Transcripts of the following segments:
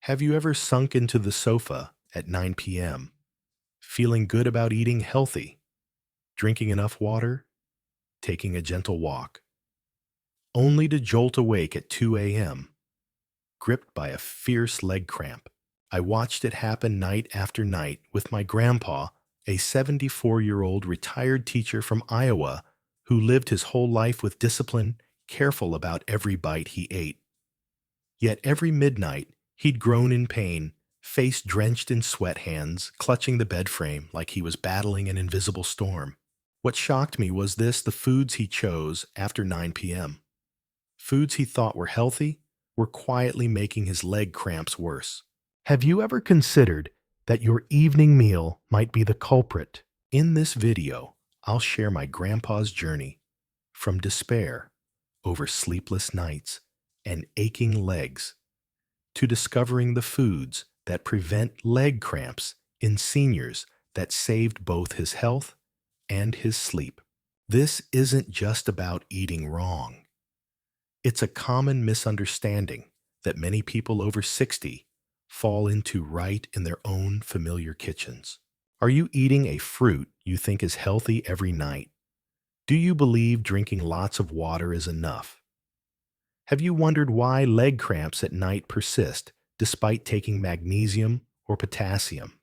Have you ever sunk into the sofa at 9 p.m., feeling good about eating healthy, drinking enough water, taking a gentle walk, only to jolt awake at 2 a.m., gripped by a fierce leg cramp? I watched it happen night after night with my grandpa, a 74-year-old retired teacher from Iowa who lived his whole life with discipline, careful about every bite he ate. Yet every midnight, he'd groan in pain, face drenched in sweat, hands clutching the bed frame like he was battling an invisible storm. What shocked me was the foods he chose after 9 p.m. Foods he thought were healthy were quietly making his leg cramps worse. Have you ever considered that your evening meal might be the culprit? In this video, I'll share my grandpa's journey from despair over sleepless nights and aching legs to discovering the foods that prevent leg cramps in seniors that saved both his health and his sleep. This isn't just about eating wrong. It's a common misunderstanding that many people over 60 fall into right in their own familiar kitchens. Are you eating a fruit you think is healthy every night? Do you believe drinking lots of water is enough? Have you wondered why leg cramps at night persist despite taking magnesium or potassium?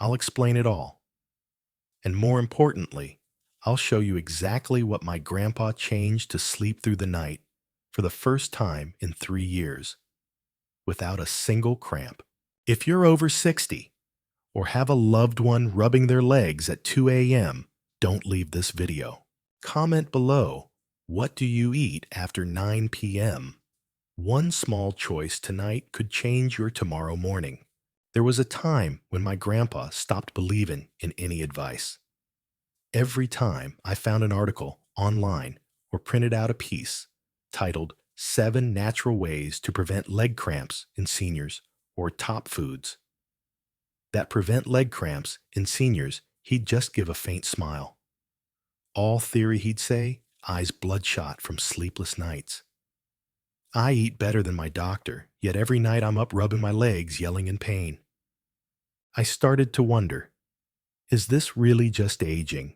I'll explain it all. And more importantly, I'll show you exactly what my grandpa changed to sleep through the night for the first time in 3 years without a single cramp. If you're over 60 or have a loved one rubbing their legs at 2 a.m., don't leave this video. Comment below, what do you eat after 9 p.m.? One small choice tonight could change your tomorrow morning. There was a time when my grandpa stopped believing in any advice. Every time I found an article online or printed out a piece titled 7 Natural Ways to Prevent Leg Cramps in Seniors or Top Foods that prevent leg cramps in seniors, he'd just give a faint smile. All theory, he'd say, eyes bloodshot from sleepless nights. I eat better than my doctor, yet every night I'm up rubbing my legs, yelling in pain. I started to wonder, is this really just aging?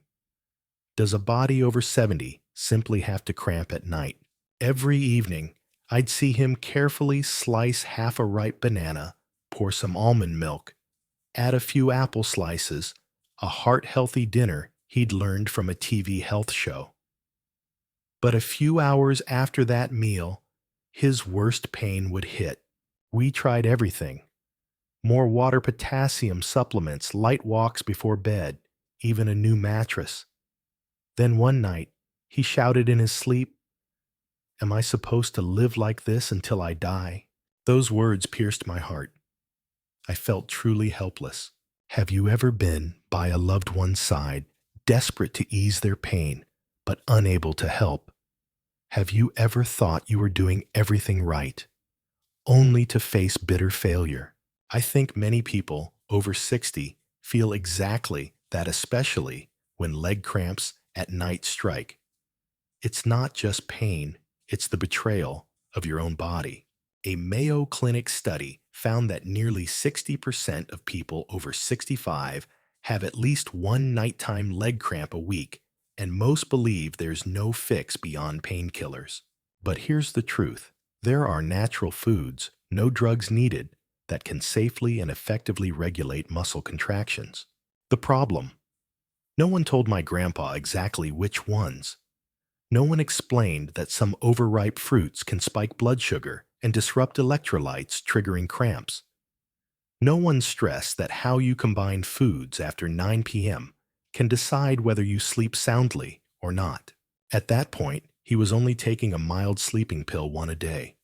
Does a body over 70 simply have to cramp at night? Every evening, I'd see him carefully slice half a ripe banana, pour some almond milk, add a few apple slices, a heart-healthy dinner he'd learned from a TV health show. But a few hours after that meal, his worst pain would hit. We tried everything. More water, potassium supplements, light walks before bed, even a new mattress. Then one night, he shouted in his sleep, "Am I supposed to live like this until I die?" Those words pierced my heart. I felt truly helpless. Have you ever been by a loved one's side, desperate to ease their pain, but unable to help? Have you ever thought you were doing everything right, only to face bitter failure? I think many people over 60 feel exactly that, especially when leg cramps at night strike. It's not just pain, it's the betrayal of your own body. A Mayo Clinic study found that nearly 60% of people over 65 have at least one nighttime leg cramp a week, and most believe there's no fix beyond painkillers. But here's the truth. There are natural foods, no drugs needed, that can safely and effectively regulate muscle contractions. The problem? No one told my grandpa exactly which ones. No one explained that some overripe fruits can spike blood sugar and disrupt electrolytes, triggering cramps. No one stressed that how you combine foods after 9 p.m. can decide whether you sleep soundly or not. At that point, he was only taking a mild sleeping pill one a day.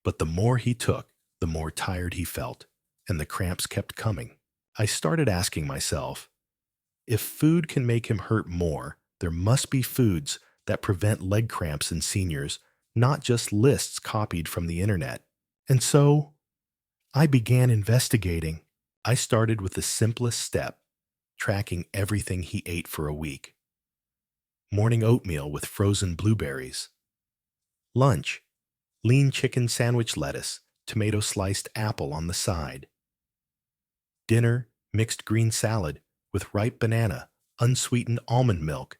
But the more he took, the more tired he felt, and the cramps kept coming. I started asking myself, if food can make him hurt more, there must be foods that prevent leg cramps in seniors, not just lists copied from the internet. And so, I began investigating. I started with the simplest step, tracking everything he ate for a week. Morning oatmeal with frozen blueberries. Lunch, lean chicken sandwich lettuce tomato sliced apple on the side. Dinner, mixed green salad with ripe banana, unsweetened almond milk,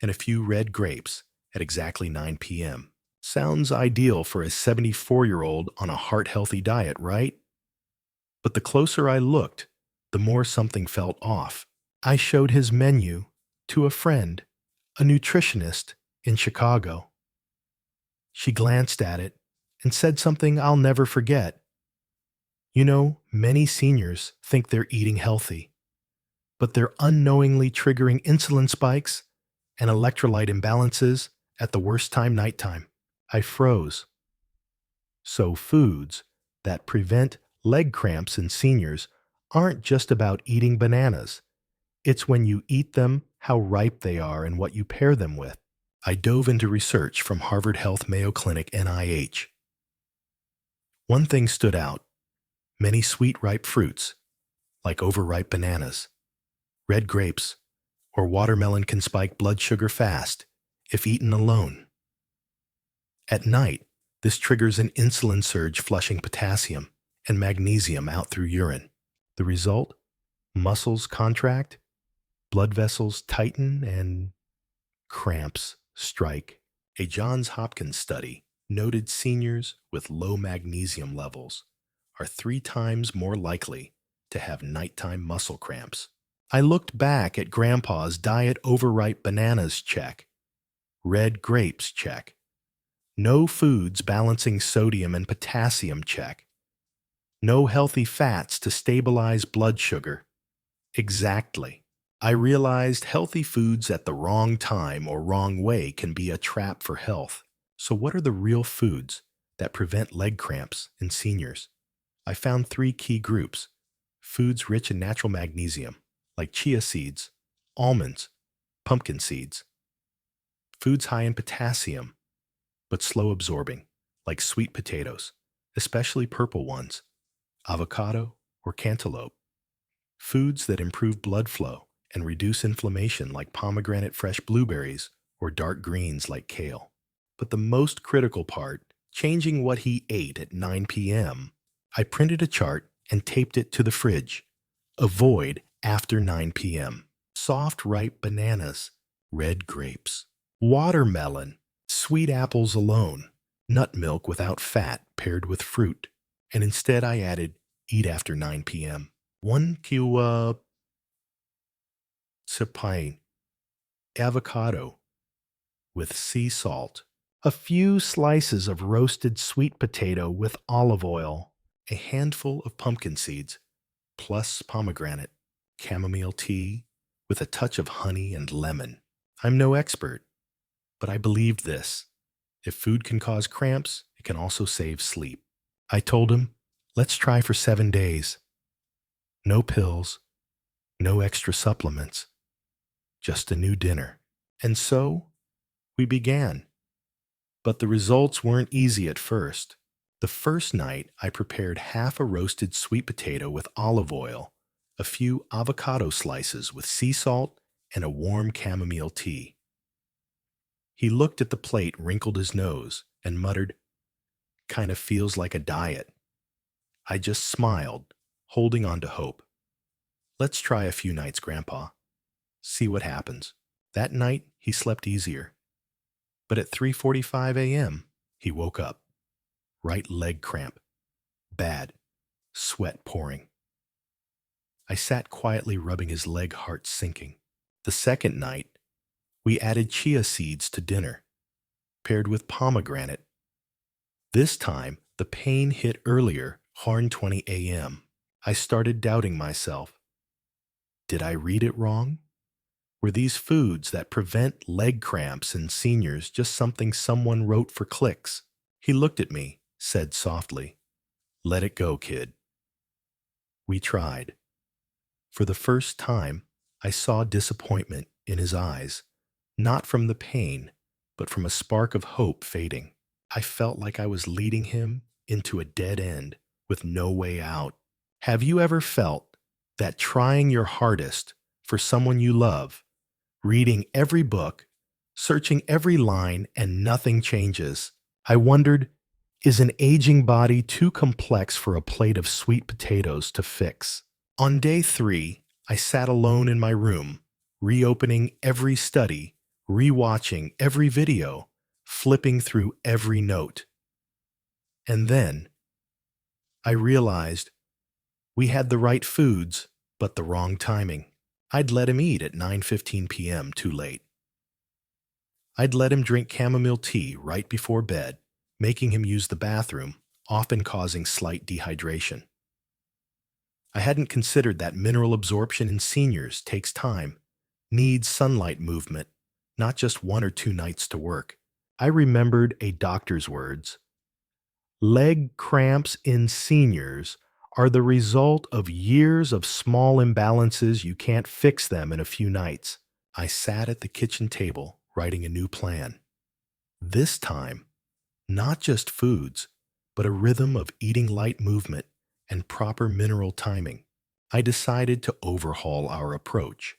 and a few red grapes at exactly 9 p.m. Sounds ideal for a 74-year-old on a heart-healthy diet, right? But the closer I looked, the more something felt off. I showed his menu to a friend, a nutritionist in Chicago. She glanced at it and said something I'll never forget. You know, many seniors think they're eating healthy, but they're unknowingly triggering insulin spikes and electrolyte imbalances at the worst time, nighttime. I froze. So foods that prevent leg cramps in seniors aren't just about eating bananas. It's when you eat them, how ripe they are, and what you pair them with. I dove into research from Harvard Health, Mayo Clinic, NIH. One thing stood out: many sweet ripe fruits, like overripe bananas, red grapes, or watermelon can spike blood sugar fast if eaten alone. At night, this triggers an insulin surge, flushing potassium and magnesium out through urine. The result? Muscles contract, blood vessels tighten, and cramps strike. A Johns Hopkins study noted seniors with low magnesium levels are 3 times more likely to have nighttime muscle cramps. I looked back at Grandpa's diet: overripe bananas, check. Red grapes, check. No foods balancing sodium and potassium, check. No healthy fats to stabilize blood sugar. Exactly. I realized healthy foods at the wrong time or wrong way can be a trap for health. So what are the real foods that prevent leg cramps in seniors? I found 3 key groups: foods rich in natural magnesium, like chia seeds, almonds, pumpkin seeds; foods high in potassium, but slow absorbing, like sweet potatoes, especially purple ones, avocado or cantaloupe; foods that improve blood flow and reduce inflammation, like pomegranate fresh blueberries or dark greens like kale. But the most critical part, changing what he ate at 9 p.m. I printed a chart and taped it to the fridge. Avoid after 9 p.m. Soft, ripe bananas, red grapes, watermelon, sweet apples alone, nut milk without fat paired with fruit. And instead I added, eat after 9 p.m. 1 sapine, avocado with sea salt, a few slices of roasted sweet potato with olive oil, a handful of pumpkin seeds, plus pomegranate, chamomile tea with a touch of honey and lemon. I'm no expert, but I believed this: if food can cause cramps, it can also save sleep. I told him, let's try for 7 days. No pills, no extra supplements, just a new dinner. And so we began. But the results weren't easy at first. The first night, I prepared half a roasted sweet potato with olive oil, a few avocado slices with sea salt, and a warm chamomile tea. He looked at the plate, wrinkled his nose, and muttered, "Kind of feels like a diet." I just smiled, holding on to hope. "Let's try a few nights, Grandpa. See what happens." That night, he slept easier. But at 3:45 a.m., he woke up. Right leg cramp. Bad. Sweat pouring. I sat quietly, rubbing his leg, heart sinking. The second night, we added chia seeds to dinner, paired with pomegranate. This time, the pain hit earlier, 1:20 a.m. I started doubting myself. Did I read it wrong? Were these foods that prevent leg cramps in seniors just something someone wrote for clicks? He looked at me, said softly, "Let it go, kid." We tried. For the first time, I saw disappointment in his eyes, not from the pain, but from a spark of hope fading. I felt like I was leading him into a dead end with no way out. Have you ever felt that trying your hardest for someone you love, reading every book, searching every line, and nothing changes? I wondered, Is an aging body too complex for a plate of sweet potatoes to fix? On day 3, I sat alone in my room, reopening every study, rewatching every video, flipping through every note. And then I realized we had the right foods, but the wrong timing. I'd let him eat at 9:15 p.m. too late. I'd let him drink chamomile tea right before bed, making him use the bathroom, often causing slight dehydration. I hadn't considered that mineral absorption in seniors takes time, needs sunlight movement, not just 1 or 2 nights to work. I remembered a doctor's words: leg cramps in seniors are the result of years of small imbalances. You can't fix them in a few nights. I sat at the kitchen table writing a new plan. This time, not just foods, but a rhythm of eating light movement and proper mineral timing. I decided to overhaul our approach.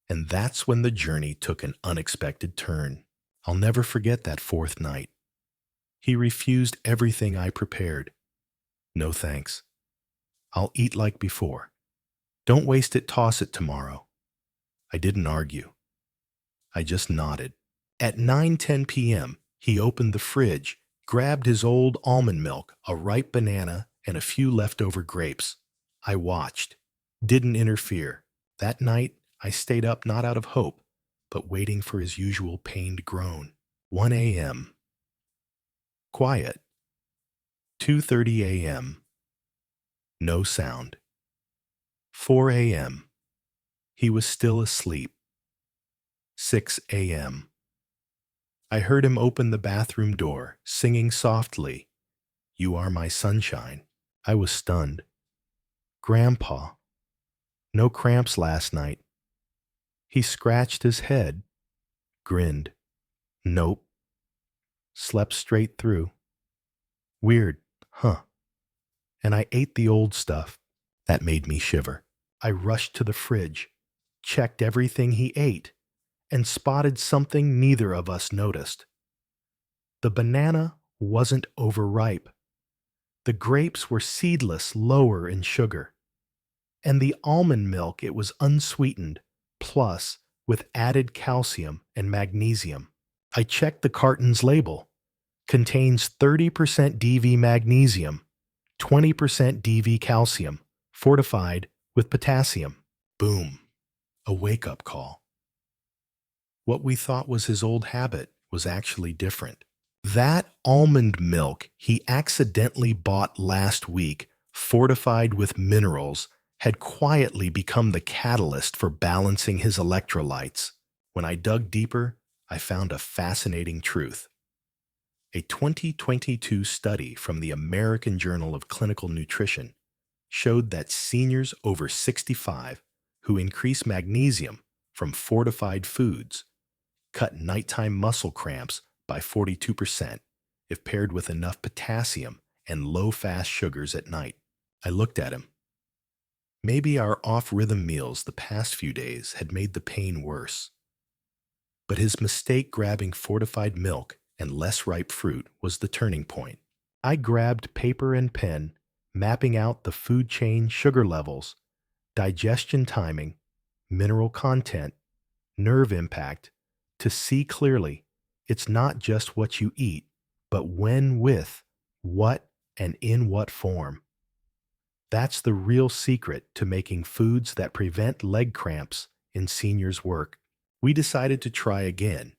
And that's when the journey took an unexpected turn. I'll never forget that 4th night. He refused everything I prepared. No thanks. I'll eat like before. Don't waste it, toss it tomorrow. I didn't argue. I just nodded. At 9:10 p.m., he opened the fridge, grabbed his old almond milk, a ripe banana, and a few leftover grapes. I watched, didn't interfere. That night, I stayed up not out of hope, but waiting for his usual pained groan. 1 a.m. Quiet. 2:30 a.m. No sound. 4 a.m. He was still asleep. 6 a.m. I heard him open the bathroom door, singing softly, "You Are My Sunshine." I was stunned. Grandpa. No cramps last night. He scratched his head, grinned. Nope. Slept straight through. Weird, huh? And I ate the old stuff. That made me shiver. I rushed to the fridge, checked everything he ate, and spotted something neither of us noticed. The banana wasn't overripe. The grapes were seedless, lower in sugar. And the almond milk, it was unsweetened, plus with added calcium and magnesium. I checked the carton's label. Contains 30% DV magnesium, 20% DV calcium, fortified with potassium. Boom. A wake-up call. What we thought was his old habit was actually different. That almond milk he accidentally bought last week, fortified with minerals, had quietly become the catalyst for balancing his electrolytes. When I dug deeper, I found a fascinating truth. A 2022 study from the American Journal of Clinical Nutrition showed that seniors over 65 who increase magnesium from fortified foods cut nighttime muscle cramps by 42% if paired with enough potassium and low-fast sugars at night. I looked at him. Maybe our off-rhythm meals the past few days had made the pain worse. But his mistake grabbing fortified milk and less ripe fruit was the turning point. I grabbed paper and pen, mapping out the food chain sugar levels, digestion timing, mineral content, nerve impact, to see clearly it's not just what you eat, but when, with, what, and in what form. That's the real secret to making foods that prevent leg cramps in seniors work. We decided to try again,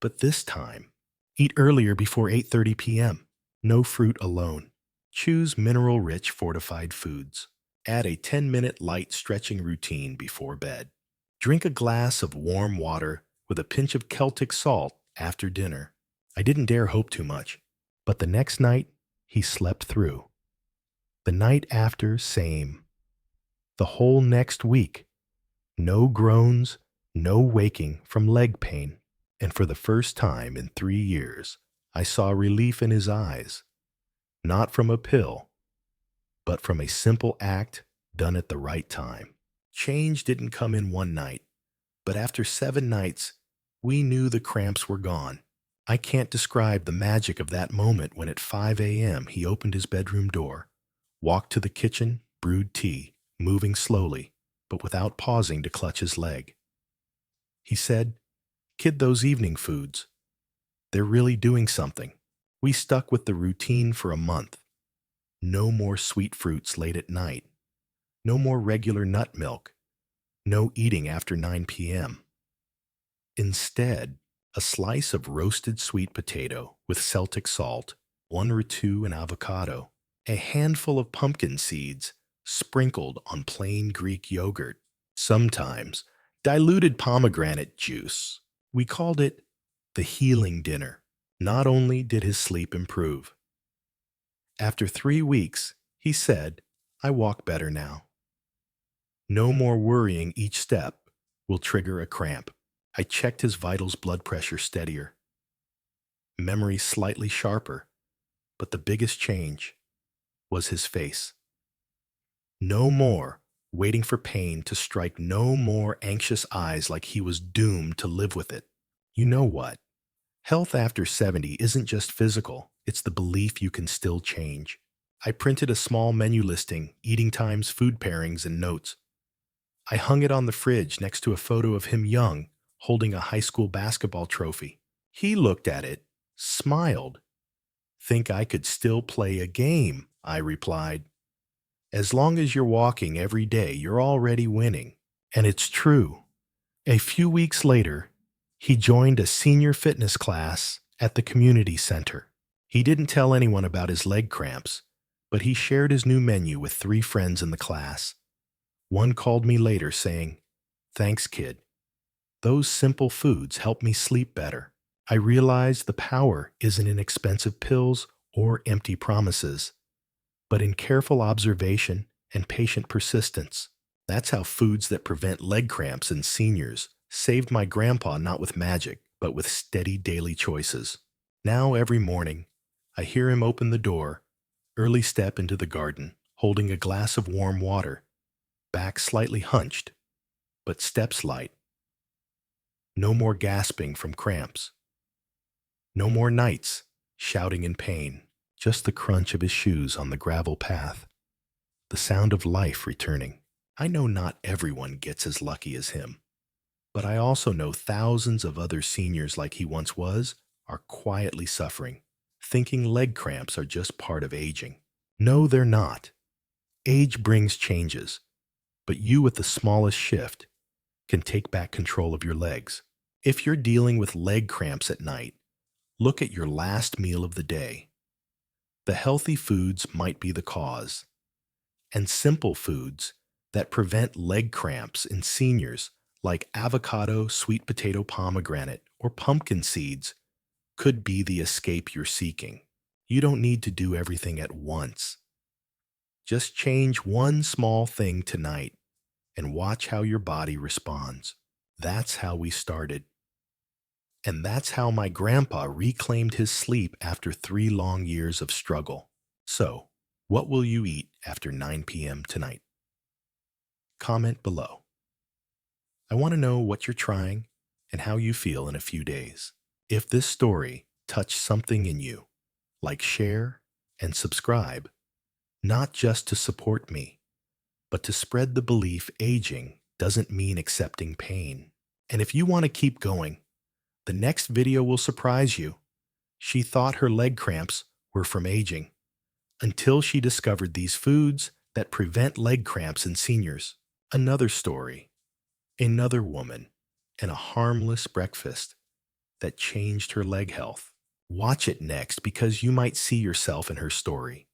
but this time, eat earlier before 8:30 p.m. No fruit alone. Choose mineral-rich fortified foods. Add a 10-minute light stretching routine before bed. Drink a glass of warm water with a pinch of Celtic salt after dinner. I didn't dare hope too much, but the next night, he slept through. The night after, same. The whole next week, no groans, no waking from leg pain. And for the first time in 3 years, I saw relief in his eyes, not from a pill, but from a simple act done at the right time. Change didn't come in one night, but after 7 nights, we knew the cramps were gone. I can't describe the magic of that moment when at 5 a.m. he opened his bedroom door, walked to the kitchen, brewed tea, moving slowly, but without pausing to clutch his leg. He said, "Kid, those evening foods, they're really doing something." We stuck with the routine for a month. No more sweet fruits late at night. No more regular nut milk. No eating after 9 p.m. Instead, a slice of roasted sweet potato with Celtic salt, one or two an avocado, a handful of pumpkin seeds sprinkled on plain Greek yogurt, sometimes diluted pomegranate juice. We called it the healing dinner. Not only did his sleep improve, after 3 weeks, he said, "I walk better now. No more worrying each step will trigger a cramp." I checked his vitals, blood pressure steadier, memory slightly sharper, but the biggest change was his face. No more waiting for pain to strike, no more anxious eyes like he was doomed to live with it. You know what? Health after 70 isn't just physical, it's the belief you can still change. I printed a small menu listing, eating times, food pairings, and notes. I hung it on the fridge next to a photo of him young, holding a high school basketball trophy. He looked at it, smiled. "Think I could still play a game?" I replied. "As long as you're walking every day, you're already winning." And it's true. A few weeks later, he joined a senior fitness class at the community center. He didn't tell anyone about his leg cramps, but he shared his new menu with 3 friends in the class. One called me later saying, "Thanks, kid. Those simple foods help me sleep better." I realized the power isn't in expensive pills or empty promises, but in careful observation and patient persistence. That's how foods that prevent leg cramps in seniors saved my grandpa, not with magic, but with steady daily choices. Now every morning, I hear him open the door, early step into the garden, holding a glass of warm water, back slightly hunched, but steps light. No more gasping from cramps. No more nights shouting in pain. Just the crunch of his shoes on the gravel path. The sound of life returning. I know not everyone gets as lucky as him, but I also know thousands of other seniors like he once was are quietly suffering, thinking leg cramps are just part of aging. No, they're not. Age brings changes, but you with the smallest shift can take back control of your legs. If you're dealing with leg cramps at night, look at your last meal of the day. The healthy foods might be the cause, and simple foods that prevent leg cramps in seniors, like avocado, sweet potato, pomegranate, or pumpkin seeds, could be the escape you're seeking. You don't need to do everything at once. Just change one small thing tonight and watch how your body responds. That's how we started. And that's how my grandpa reclaimed his sleep after 3 long years of struggle. So, what will you eat after 9 p.m. tonight? Comment below. I want to know what you're trying and how you feel in a few days. If this story touched something in you, like, share, and subscribe, not just to support me, but to spread the belief aging doesn't mean accepting pain. And if you want to keep going, the next video will surprise you. She thought her leg cramps were from aging, until she discovered these foods that prevent leg cramps in seniors. Another story, another woman, and a harmless breakfast that changed her leg health. Watch it next because you might see yourself in her story.